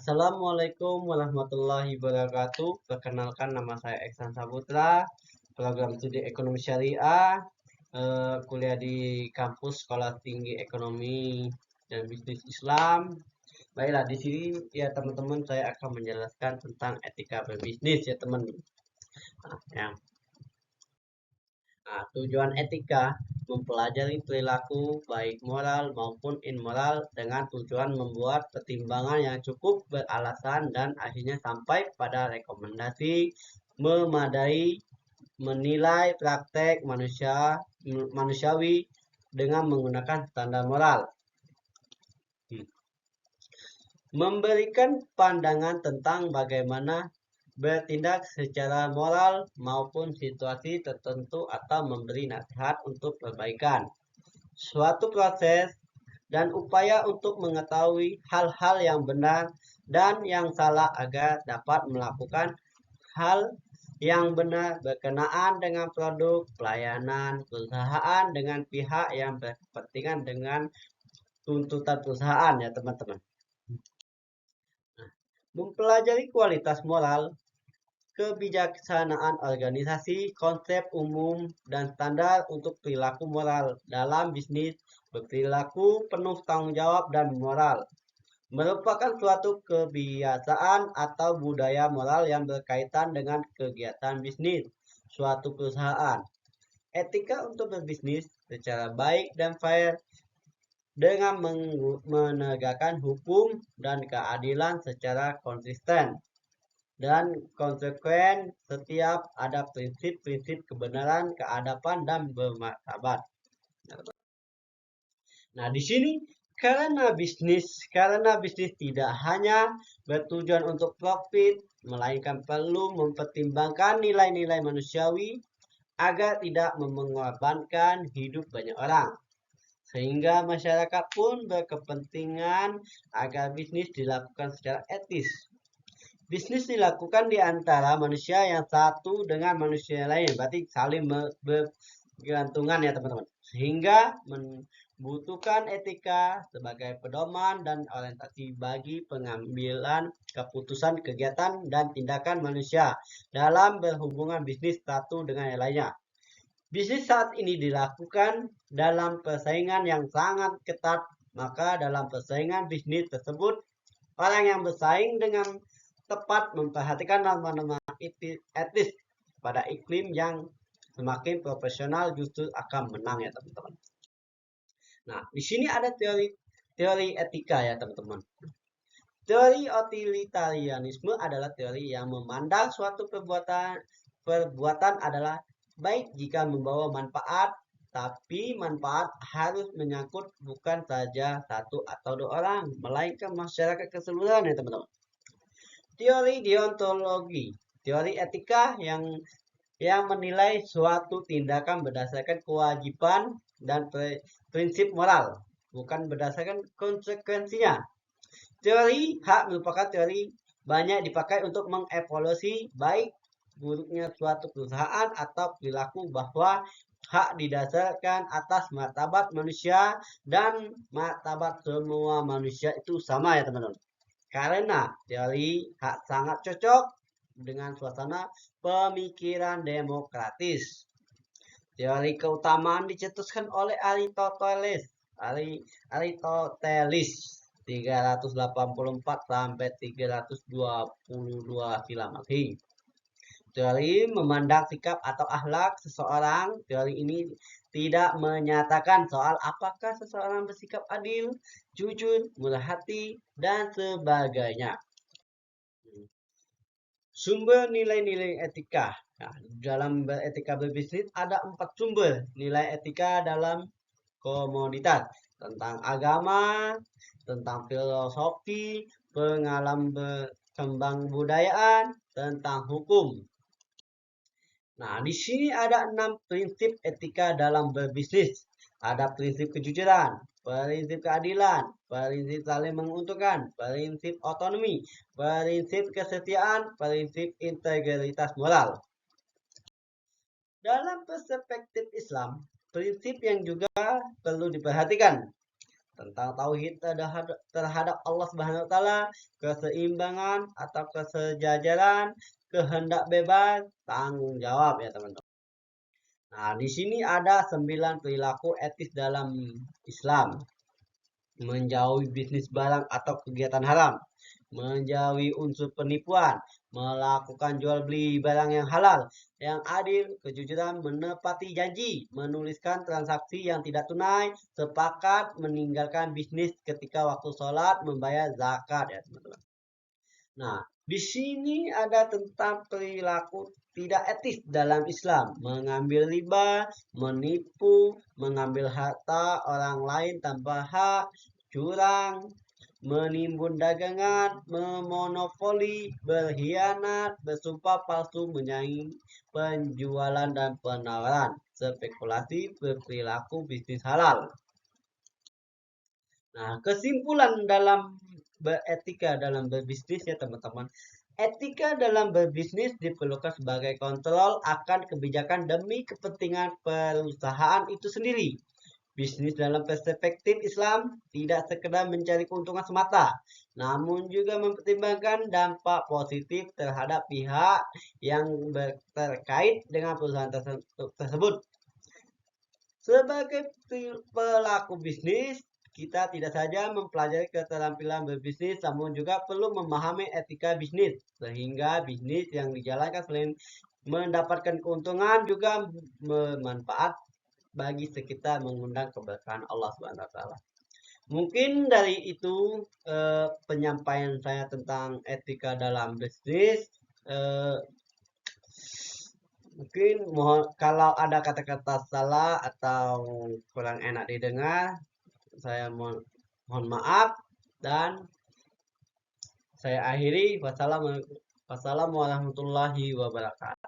Assalamualaikum warahmatullahi wabarakatuh. Perkenalkan, nama saya Eksan Saputra, program studi ekonomi syariah, kuliah di kampus Sekolah Tinggi Ekonomi dan Bisnis Islam. Baiklah, di sini ya teman-teman, saya akan menjelaskan tentang etika berbisnis ya teman. Yang tujuan etika mempelajari perilaku baik moral maupun immoral dengan tujuan membuat pertimbangan yang cukup beralasan dan akhirnya sampai pada rekomendasi memadai menilai praktek manusiawi dengan menggunakan standar moral. Memberikan pandangan tentang bagaimana bertindak secara moral maupun situasi tertentu atau memberi nasihat untuk perbaikan suatu proses dan upaya untuk mengetahui hal-hal yang benar dan yang salah agar dapat melakukan hal yang benar berkenaan dengan produk, pelayanan, perusahaan dengan pihak yang berkepentingan dengan tuntutan perusahaan ya teman-teman. Mempelajari kualitas moral, kebijaksanaan organisasi, konsep umum, dan standar untuk perilaku moral dalam bisnis, berperilaku penuh tanggung jawab dan moral, merupakan suatu kebiasaan atau budaya moral yang berkaitan dengan kegiatan bisnis suatu perusahaan. Etika untuk berbisnis secara baik dan fair dengan menegakkan hukum dan keadilan secara konsisten dan konsekuen setiap ada prinsip-prinsip kebenaran, keadaban, dan bermartabat. Nah, di sini karena bisnis tidak hanya bertujuan untuk profit, melainkan perlu mempertimbangkan nilai-nilai manusiawi agar tidak mengorbankan hidup banyak orang. Sehingga masyarakat pun berkepentingan agar bisnis dilakukan secara etis. Bisnis dilakukan di antara manusia yang satu dengan manusia lain, berarti saling bergantungan ya teman-teman. Sehingga membutuhkan etika sebagai pedoman dan orientasi bagi pengambilan keputusan kegiatan dan tindakan manusia dalam berhubungan bisnis satu dengan yang lainnya. Bisnis saat ini dilakukan dalam persaingan yang sangat ketat, maka dalam persaingan bisnis tersebut, orang yang bersaing dengan tepat memperhatikan norma-norma etis pada iklim yang semakin profesional justru akan menang ya teman-teman. Nah, di sini ada teori etika ya teman-teman. Teori utilitarianisme adalah teori yang memandang suatu perbuatan adalah baik jika membawa manfaat, tapi manfaat harus menyangkut bukan saja satu atau dua orang, melainkan masyarakat keseluruhan ya teman-teman. Teori deontologi, teori etika yang menilai suatu tindakan berdasarkan kewajiban dan prinsip moral, bukan berdasarkan konsekuensinya. Teori hak merupakan teori banyak dipakai untuk mengevaluasi baik buruknya suatu perusahaan atau perilaku bahwa hak didasarkan atas martabat manusia dan martabat semua manusia itu sama ya teman-teman. Karena teori hak sangat cocok dengan suasana pemikiran demokratis. Teori keutamaan dicetuskan oleh Aristoteles 384 sampai 322 Masehi. Teori memandang sikap atau akhlak seseorang. Teori ini tidak menyatakan soal apakah seseorang bersikap adil, jujur, murah hati, dan sebagainya. Sumber nilai-nilai etika. Nah, dalam etika berbisnis ada 4 sumber nilai etika dalam komoditas. Tentang agama, tentang filosofi, pengalaman berkembang budayaan, tentang hukum. Nah, di sini ada 6 prinsip etika dalam berbisnis. Ada prinsip kejujuran, prinsip keadilan, prinsip saling menguntungkan, prinsip otonomi, prinsip kesetiaan, prinsip integritas moral. Dalam perspektif Islam, prinsip yang juga perlu diperhatikan tentang tauhid terhadap Allah Subhanahu wa taala, keseimbangan atau kesejajaran, kehendak bebas, tanggung jawab ya teman-teman. Nah, di sini ada 9 perilaku etis dalam Islam. Menjauhi bisnis barang atau kegiatan haram, menjauhi unsur penipuan, melakukan jual beli barang yang halal, yang adil, kejujuran, menepati janji, menuliskan transaksi yang tidak tunai, sepakat meninggalkan bisnis ketika waktu sholat, membayar zakat ya teman-teman. Nah, di sini ada tentang perilaku tidak etis dalam Islam, mengambil riba, menipu, mengambil harta orang lain tanpa hak, curang, menimbun dagangan, memonopoli, berkhianat, bersumpah palsu, menyaingi penjualan dan penawaran, spekulasi, berperilaku bisnis halal. Nah, kesimpulan dalam beretika dalam berbisnis ya teman-teman. Etika dalam berbisnis diperlukan sebagai kontrol akan kebijakan demi kepentingan perusahaan itu sendiri. Bisnis dalam perspektif Islam tidak sekedar mencari keuntungan semata, namun juga mempertimbangkan dampak positif terhadap pihak yang terkait dengan perusahaan tersebut. Sebagai pelaku bisnis, kita tidak saja mempelajari keterampilan berbisnis, namun juga perlu memahami etika bisnis, sehingga bisnis yang dijalankan selain mendapatkan keuntungan juga bermanfaat bagi sekitar, mengundang keberkahan Allah Subhanahu wa taala. Mungkin dari itu penyampaian saya tentang etika dalam bisnis. Mungkin kalau ada kata-kata salah atau kurang enak didengar, saya mohon maaf dan saya akhiri. Wassalamualaikum warahmatullahi wabarakatuh.